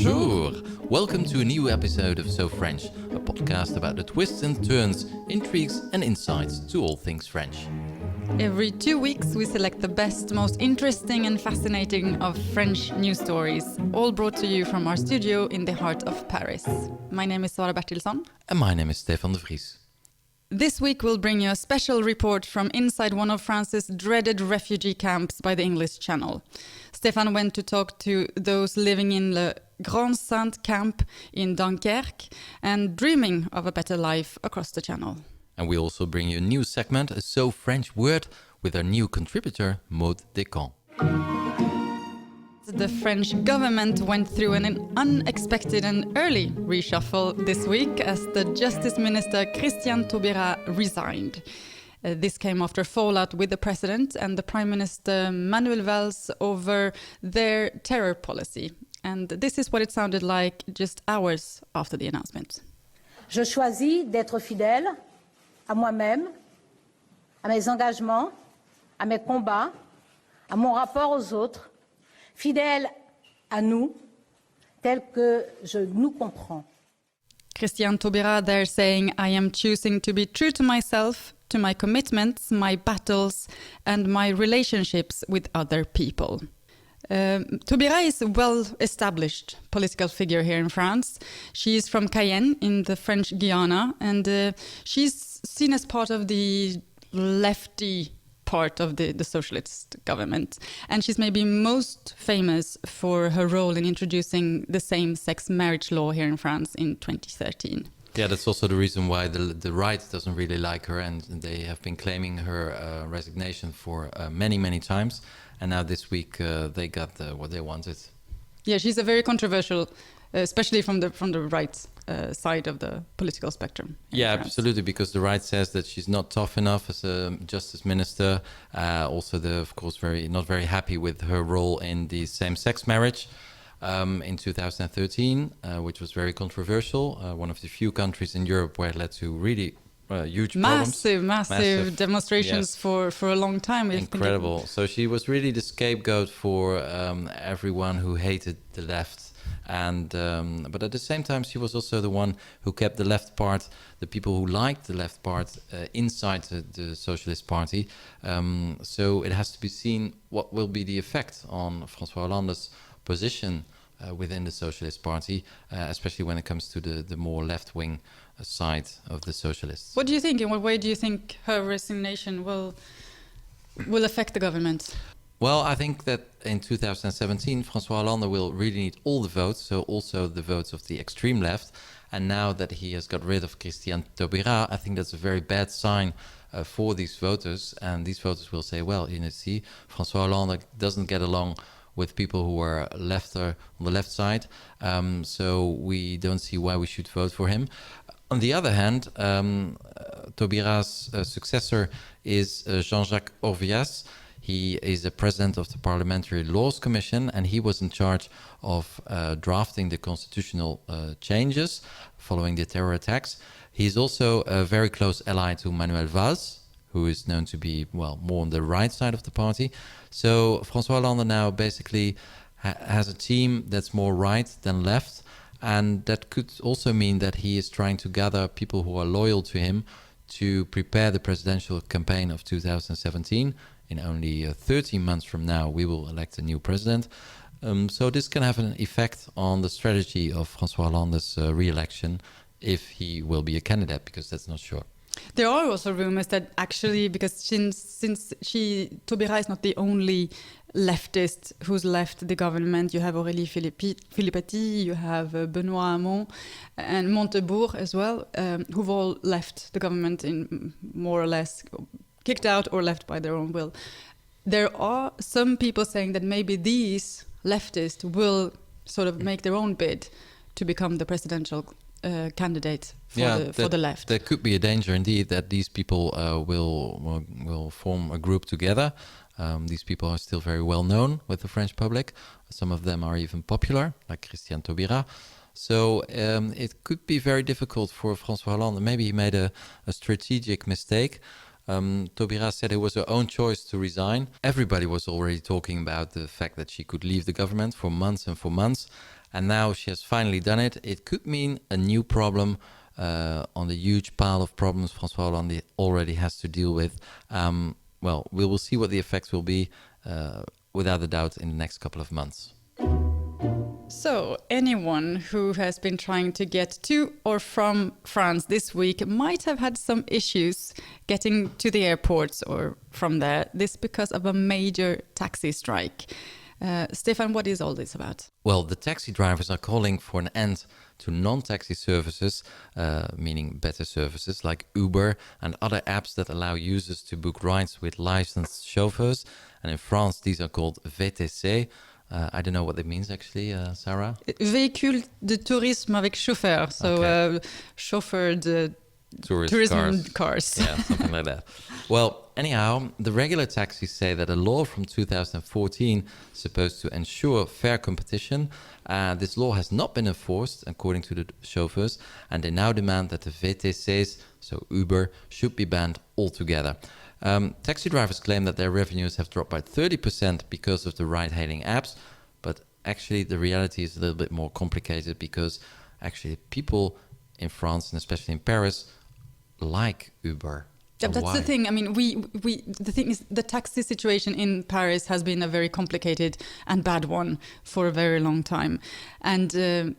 Bonjour! Welcome to a new episode of So French, a podcast about the twists and turns, intrigues and insights to all things French. Every 2 weeks we select the best, most interesting and fascinating of French news stories, all brought to you from our studio in the heart of Paris. My name is Sara Bertilsson. And my name is Stefan Vries. This week we'll bring you a special report from inside one of France's dreaded refugee camps by the English Channel. Stefan went to talk to those living in the Grand Sainte camp in Dunkirk and dreaming of a better life across the Channel. And we also bring you a new segment, a So French word, with our new contributor, Maud Descamps. The French government went through an unexpected and early reshuffle this week as the Justice Minister Christiane Taubira resigned. This came after fallout with the president and the Prime Minister Manuel Valls over their terror policy. And this is what it sounded like just hours after the announcement. Je choisis d'être fidèle à moi-même, à mes engagements, à mes combats, à mon rapport aux autres, fidèle à nous, tel que je nous comprends. Christiane Taubira there saying, I am choosing to be true to myself, to my commitments, my battles and my relationships with other people. Taubira is a well-established political figure here in France. She is from Cayenne in the French Guiana, and she's seen as part of the lefty part of the socialist government. And she's maybe most famous for her role in introducing the same-sex marriage law here in France in 2013. Yeah, that's also the reason why the right doesn't really like her, and they have been claiming her resignation for many times. And now this week they got what they wanted. Yeah, she's a very controversial, especially from the right side of the political spectrum. Yeah, France. Absolutely, because the right says that she's not tough enough as a justice minister. Also, they're of course not very happy with her role in the same-sex marriage in 2013, which was very controversial. One of the few countries in Europe where it led to really huge problems. Massive demonstrations for a long time. Incredible. So she was really the scapegoat for everyone who hated the left. And but at the same time, she was also the one who kept the left part, the people who liked the left part, inside the Socialist Party. So it has to be seen what will be the effect on François Hollande's position within the Socialist Party, especially when it comes to the more left-wing side of the socialists. What do you think? In what way do you think her resignation will affect the government? Well, I think that in 2017, François Hollande will really need all the votes, so also the votes of the extreme left. And now that he has got rid of Christiane Taubira, I think that's a very bad sign for these voters. And these voters will say, well, see, François Hollande doesn't get along with people who are on the left side. So we don't see why we should vote for him. On the other hand, Taubira's successor is Jean-Jacques Vries. He is the president of the Parliamentary Laws Commission, and he was in charge of drafting the constitutional changes following the terror attacks. He's also a very close ally to Manuel Valls, who is known to be, more on the right side of the party. So François Hollande now basically has a team that's more right than left, and that could also mean that he is trying to gather people who are loyal to him to prepare the presidential campaign of 2017. In only 13 months from now, we will elect a new president. So this can have an effect on the strategy of François Hollande's re-election if he will be a candidate, because that's not sure. There are also rumors that actually, because since Taubira is not the only leftist who's left the government, you have Aurélie Filippetti, you have Benoît Hamon and Montebourg as well, who've all left the government in more or less kicked out or left by their own will. There are some people saying that maybe these leftists will sort of make their own bid to become the presidential candidate for the left. There could be a danger indeed that these people will form a group together. These people are still very well known with the French public. Some of them are even popular, like Christiane Taubira. So it could be very difficult for François Hollande. Maybe he made a strategic mistake. Taubira said it was her own choice to resign. Everybody was already talking about the fact that she could leave the government for months and for months. And now she has finally done it. It could mean a new problem on the huge pile of problems François Hollande already has to deal with. Well, we will see what the effects will be, without a doubt, in the next couple of months. So, anyone who has been trying to get to or from France this week might have had some issues getting to the airports or from there. This because of a major taxi strike. Stefan, what is all this about? Well, the taxi drivers are calling for an end to non-taxi services, meaning better services like Uber and other apps that allow users to book rides with licensed chauffeurs. And in France, these are called VTC. I don't know what that means actually, Sara. Véhicule de tourisme avec chauffeur, so Okay. chauffeured Tourism cars. Yeah, something like that. Well, anyhow, the regular taxis say that a law from 2014 is supposed to ensure fair competition. This law has not been enforced, according to the chauffeurs, and they now demand that the VTCs, so Uber, should be banned altogether. Taxi drivers claim that their revenues have dropped by 30% because of the ride-hailing apps, but actually the reality is a little bit more complicated because actually people in France and especially in Paris like Uber. Yeah, that's Why? the thing. I mean, the thing is, the taxi situation in Paris has been a very complicated and bad one for a very long time, and there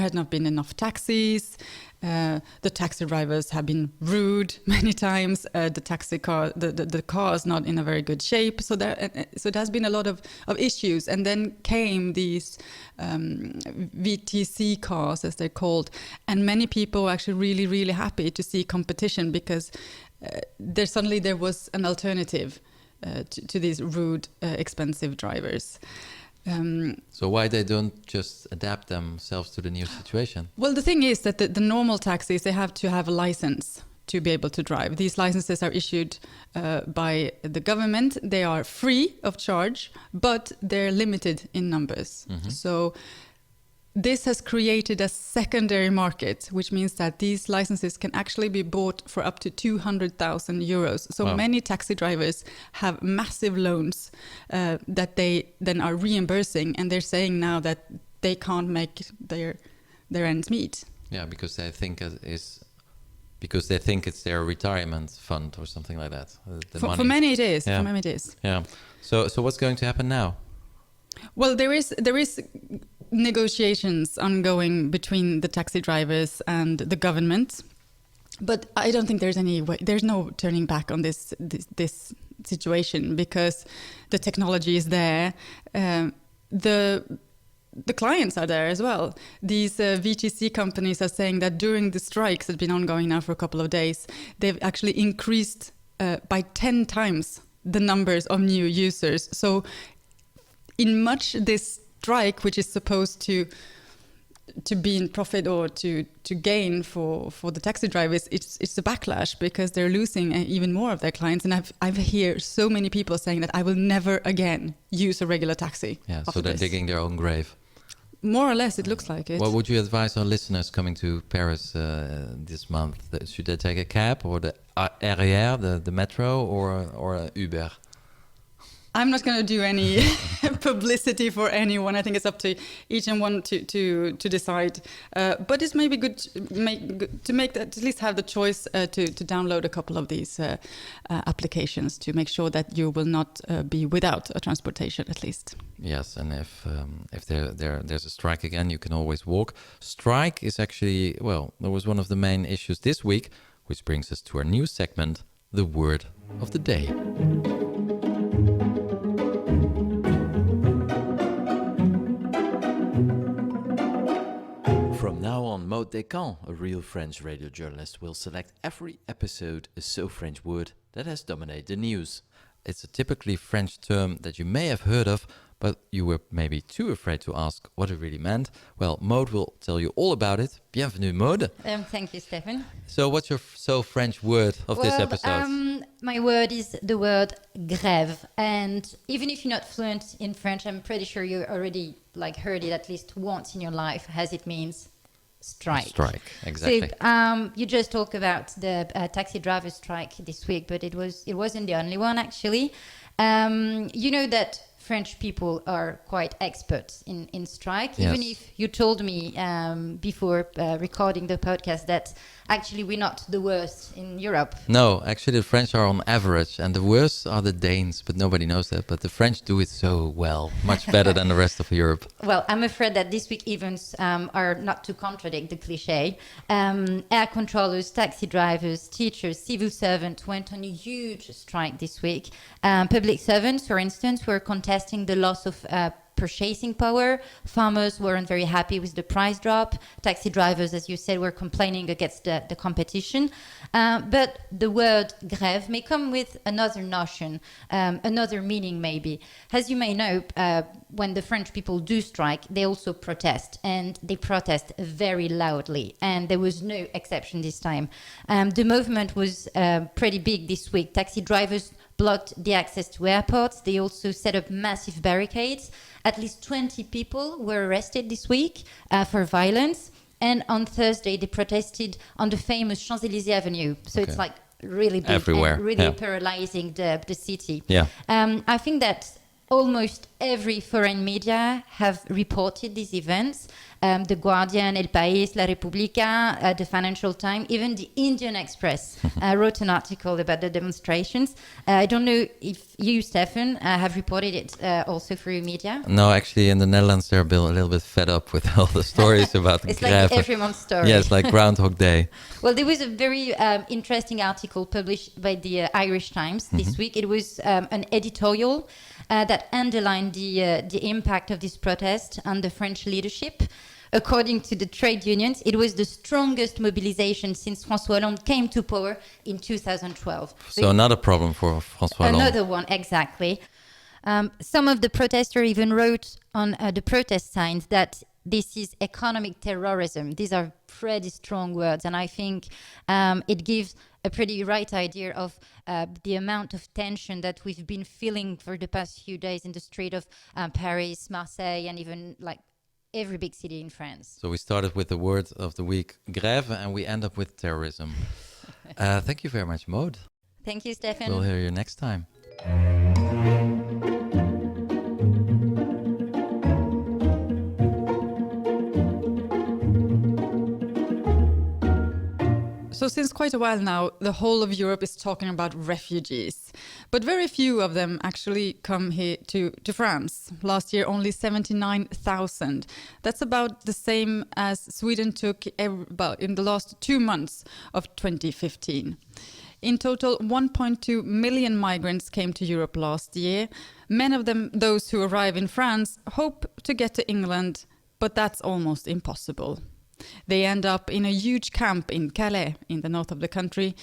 had not been enough taxis. The taxi drivers have been rude many times. The car is not in a very good shape. So there has been a lot of issues. And then came these VTC cars, as they're called, and many people were actually really, really happy to see competition because there was an alternative to these rude, expensive drivers. So why they don't just adapt themselves to the new situation? Well, the thing is that the normal taxis, they have to have a license to be able to drive. These licenses are issued by the government. They are free of charge, but they're limited in numbers. Mm-hmm. So this has created a secondary market, which means that these licenses can actually be bought for up to 200,000 euros. So many taxi drivers have massive loans that they then are reimbursing, and they're saying now that they can't make their ends meet. Yeah, because they think it's their retirement fund or something like that. For many it is. Yeah. For many it is. Yeah. So what's going to happen now? Well, there is negotiations ongoing between the taxi drivers and the government, but I don't think there's any way. There's no turning back on this situation because the technology is there. The clients are there as well. These VTC companies are saying that during the strikes that have been ongoing now for a couple of days, they've actually increased by 10 times the numbers of new users. So in much this strike, which is supposed to be in profit or to gain for the taxi drivers, it's a backlash because they're losing even more of their clients. And I've heard so many people saying that I will never again use a regular taxi. Yeah, so they're digging their own grave. More or less, it looks like it. What would you advise our listeners coming to Paris this month? Should they take a cab or the RER, the metro, or Uber? I'm not going to do any publicity for anyone. I think it's up to each and one to decide. But it's maybe good to make that, at least have the choice to download a couple of these applications to make sure that you will not be without a transportation at least. Yes, and if there's a strike again, you can always walk. Strike is actually, well, that was one of the main issues this week, which brings us to our new segment, the word of the day. From now on, Maud Descamps, a real French radio journalist, will select every episode a so-French word that has dominated the news. It's a typically French term that you may have heard of, but you were maybe too afraid to ask what it really meant. Well, Maud will tell you all about it. Bienvenue, Maud. Thank you, Stefan. So what's your so-French word of this episode? My word is the word grève. And even if you're not fluent in French, I'm pretty sure you already heard it at least once in your life, as it means strike. Strike, exactly. So you just talked about the taxi driver strike this week, but it wasn't the only one actually. You know that French people are quite experts in strike. Yes. Even if you told me before recording the podcast that actually we're not the worst in Europe. No, actually the French are on average, and the worst are the Danes, but nobody knows that. But the French do it so well, much better than the rest of Europe. Well, I'm afraid that this week events are not to contradict the cliche. Air controllers, taxi drivers, teachers, civil servants went on a huge strike this week. Public servants, for instance, were contesting the loss of purchasing power. Farmers weren't very happy with the price drop. Taxi drivers, as you said, were complaining against the competition. But the word grève may come with another notion, another meaning maybe. As you may know, when the French people do strike, they also protest, and they protest very loudly. And there was no exception this time. The movement was pretty big this week. Taxi drivers blocked the access to airports. They also set up massive barricades. At least 20 people were arrested this week for violence. And on Thursday, they protested on the famous Champs-Élysées Avenue. So it's like really big everywhere. And really paralyzing the city. Yeah. I think that almost every foreign media have reported these events. The Guardian, El País, La Repubblica, the Financial Times, even the Indian Express wrote an article about the demonstrations. I don't know if you, Stefan, have reported it also through media. No, actually, in the Netherlands, they're a little bit fed up with all the stories about It's grève. like everyone's story. Yeah, it's like Groundhog Day. Well, there was a very interesting article published by the Irish Times this week. It was an editorial that underlined the impact of this protest on the French leadership. According to the trade unions, it was the strongest mobilization since François Hollande came to power in 2012. So another problem for François Hollande. Another one, exactly. Some of the protesters even wrote on the protest signs that this is economic terrorism. These are pretty strong words, and I think it gives a pretty right idea of the amount of tension that we've been feeling for the past few days in the street of Paris, Marseille, and even like every big city in France. So we started with the word of the week, grève, and we end up with terrorism. Thank you very much, Maud. Thank you, Stefan. We'll hear you next time. So since quite a while now, the whole of Europe is talking about refugees. But very few of them actually come here to France. Last year, only 79,000. That's about the same as Sweden took about in the last 2 months of 2015. In total, 1.2 million migrants came to Europe last year. Many of them, those who arrive in France, hope to get to England, but that's almost impossible. They end up in a huge camp in Calais, in the north of the country.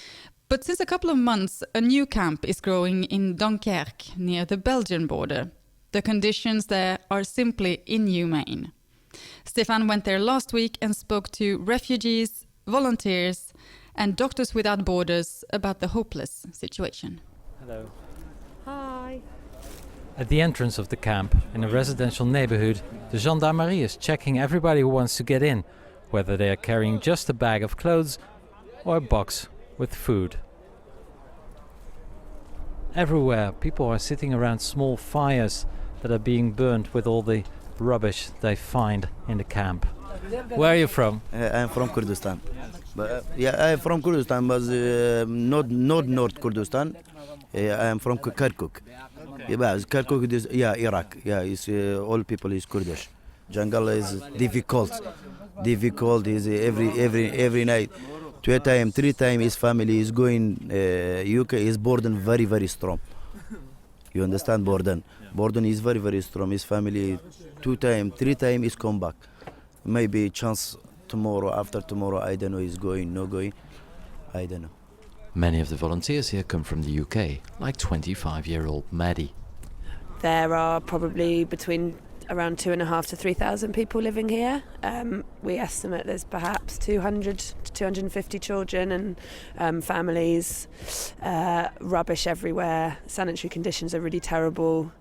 But since a couple of months, a new camp is growing in Dunkirk, near the Belgian border. The conditions there are simply inhumane. Stefan went there last week and spoke to refugees, volunteers, and Doctors Without Borders about the hopeless situation. Hello. Hi. At the entrance of the camp, in a residential neighborhood, the gendarmerie is checking everybody who wants to get in, whether they are carrying just a bag of clothes or a box with food. Everywhere, people are sitting around small fires that are being burned with all the rubbish they find in the camp. Where are you from? I'm from Kurdistan. I'm from Kurdistan, but not North Kurdistan. I'm from Kirkuk. Kirkuk is Iraq. It's all people is Kurdish. Jungle is difficult. Is every night. 2 times, 3 times his family is going. UK is Borden very, very strong. You understand Borden? Borden is very, very strong. His family 2 times, 3 times is come back. Maybe chance tomorrow, after tomorrow, I don't know, is going, no going. I don't know. Many of the volunteers here come from the UK, like 25-year-old Maddie. There are probably between around 2,500 to 3,000 people living here. We estimate there's perhaps 200 to 250 children and families. Rubbish everywhere. Sanitary conditions are really terrible.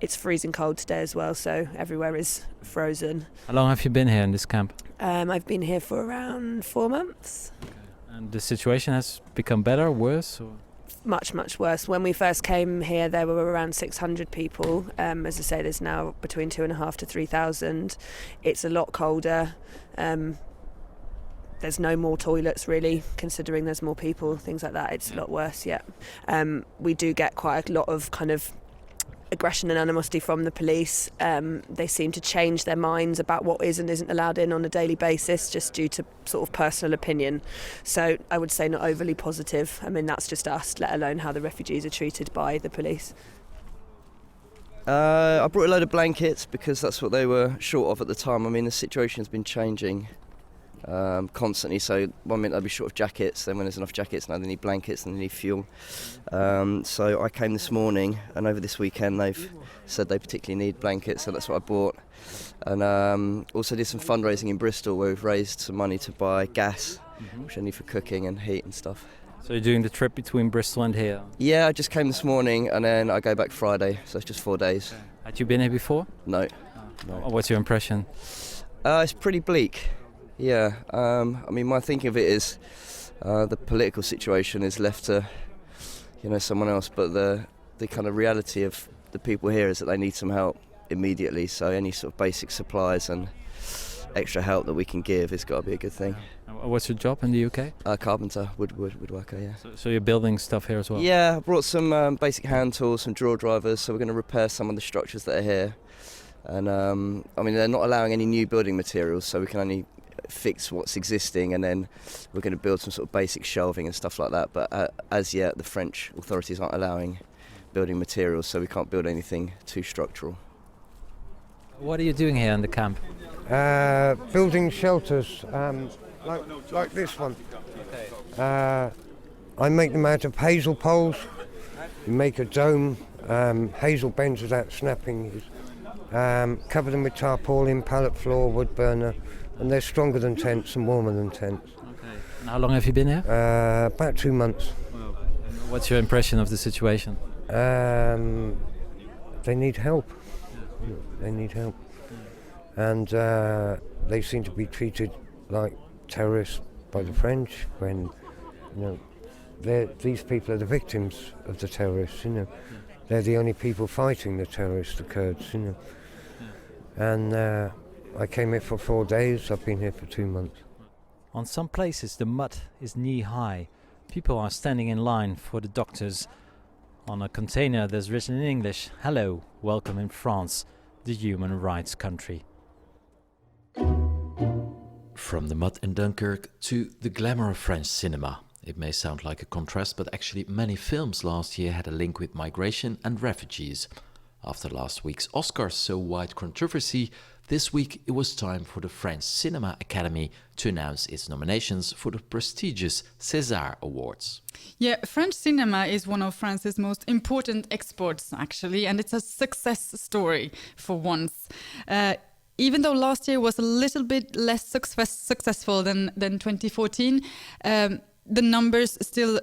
it's freezing cold today as well, so everywhere is frozen. How long have you been here in this camp? I've been here for around 4 months. And the situation has become better, worse? Or? Much worse. When we first came here, there were around 600 people. As I say, there's now between 2,500 to 3,000. It's a lot colder. There's no more toilets really, considering there's more people, things like that. It's a lot worse, yeah. We do get quite a lot of kind of aggression and animosity from the police. They seem to change their minds about what is and isn't allowed in on a daily basis just due to sort of personal opinion. So I would say not overly positive. I mean, that's just us, let alone how the refugees are treated by the police. I brought a load of blankets because that's what they were short of at the time. I mean, the situation has been changing constantly, so one minute they'll be short of jackets, then when there's enough jackets now they need blankets and they need fuel. So I came this morning, and over this weekend they've said they particularly need blankets, so that's what I bought. And also did some fundraising in Bristol where we've raised some money to buy gas, which I need for cooking and heat and stuff. So you're doing the trip between Bristol and here? Yeah, I just came this morning and then I go back Friday, so it's just 4 days. Had you been here before? No. What's your impression? It's pretty bleak. Yeah, I mean, my thinking of it is the political situation is left to, someone else. But the kind of reality of the people here is that they need some help immediately. So any sort of basic supplies and extra help that we can give has got to be a good thing. What's your job in the UK? Carpenter, woodworker, yeah. So you're building stuff here as well? Yeah, I brought some basic hand tools, some drawer drivers. So we're going to repair some of the structures that are here. And I mean, they're not allowing any new building materials, so we can only fix what's existing, and then we're going to build some sort of basic shelving and stuff like that. But as yet, the French authorities aren't allowing building materials, so we can't build anything too structural. What are you doing here in the camp? Building shelters, like this one. I make them out of hazel poles. You make a dome, hazel bends without snapping. Cover them with tarpaulin, pallet floor, wood burner. And they're stronger than tents and warmer than tents. Okay. And how long have you been here? About 2 months. Wow. And what's your impression of the situation? They need help. Yeah. They need help. Yeah. And they seem to be treated like terrorists by the French when, these people are the victims of the terrorists, Yeah. They're the only people fighting the terrorists, the Kurds, Yeah. And I came here for 4 days. I've been here for 2 months. On some places the mud is knee high. People are standing in line for the doctors. On a container there's written in English, "Hello, welcome in France, the human rights country." From the mud in Dunkirk to the glamour of French cinema. It may sound like a contrast, but actually many films last year had a link with migration and refugees. After last week's Oscars so-wide controversy, this week it was time for the French Cinema Academy to announce its nominations for the prestigious César Awards. Yeah, French cinema is one of France's most important exports, actually, and it's a success story for once. Even though last year was a little bit less successful than 2014, the numbers still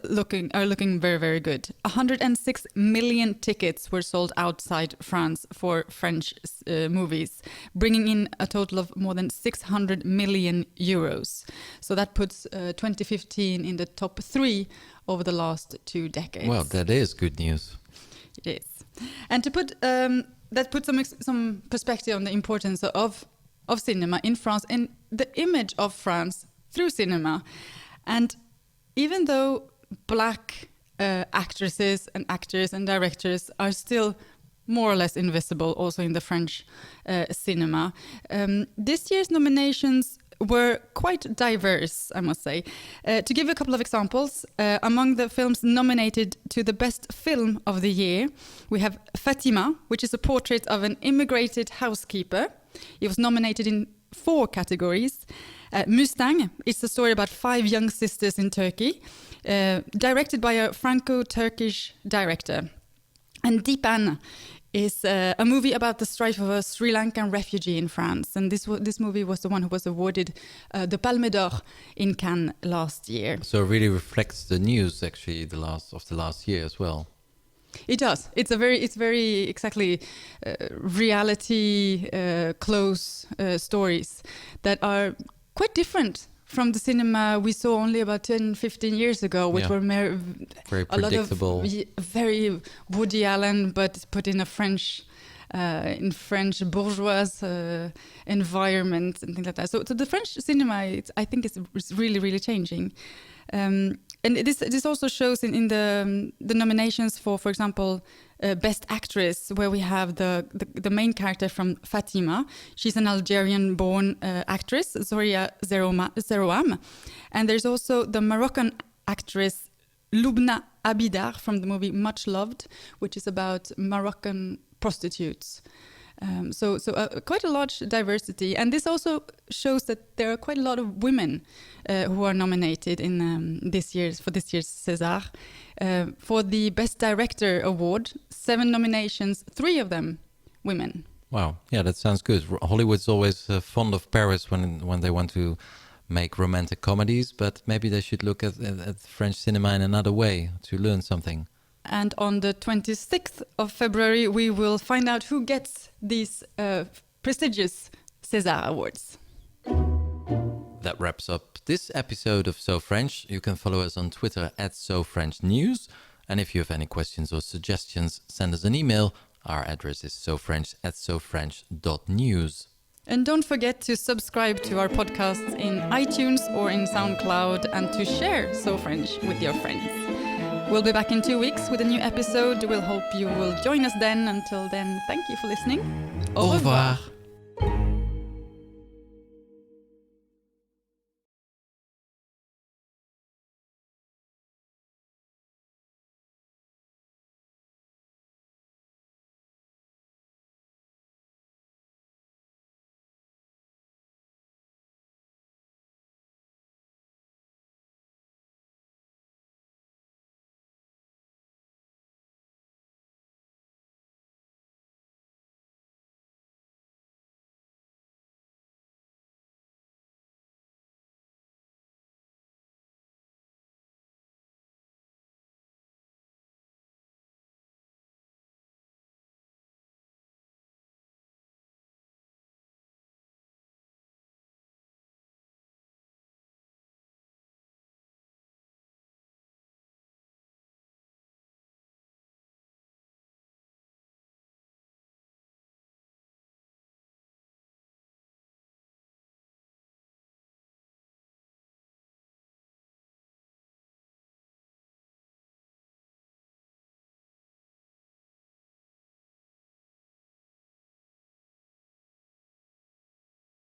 are looking very, very good. 106 million tickets were sold outside France for French movies, bringing in a total of more than 600 million euros. So that puts 2015 in the top 3 over the last 2 decades. Well, that is good news. It is. And to put that puts some perspective on the importance of cinema in France and the image of France through cinema. And even though black actresses and actors and directors are still more or less invisible also in the French cinema, this year's nominations were quite diverse, I must say. To give a couple of examples, among the films nominated to the best film of the year, we have Fatima, which is a portrait of an immigrated housekeeper. It was nominated in 4 categories. Mustang is a story about 5 young sisters in Turkey, directed by a Franco-Turkish director. And Deepan is a movie about the strife of a Sri Lankan refugee in France. And this movie was the one who was awarded the Palme d'Or in Cannes last year. So it really reflects the news, actually, of the last year as well. It does. It's very exactly reality close stories that are quite different from the cinema we saw only about 10-15 years ago, which were very predictable. A lot of very Woody Allen, but put in a French bourgeois environment and things like that. So the French cinema, I think, is really, really changing. And this also shows in the nominations for example, Best Actress, where we have the main character from Fatima. She's an Algerian-born actress, Zoria Zerouam. And there's also the Moroccan actress Lubna Abidar from the movie Much Loved, which is about Moroccan prostitutes. So quite a large diversity, and this also shows that there are quite a lot of women who are nominated in this year's César for the Best Director award. 7 nominations, 3 of them women. Wow, yeah, that sounds good. Hollywood's always fond of Paris when they want to make romantic comedies, but maybe they should look at French cinema in another way to learn something. And on the 26th of February, we will find out who gets these prestigious César Awards. That wraps up this episode of So French. You can follow us on Twitter @SoFrenchNews. And if you have any questions or suggestions, send us an email. Our address is sofrench@sofrench.news. And don't forget to subscribe to our podcasts in iTunes or in SoundCloud, and to share So French with your friends. We'll be back in 2 weeks with a new episode. We'll hope you will join us then. Until then, thank you for listening. Au revoir.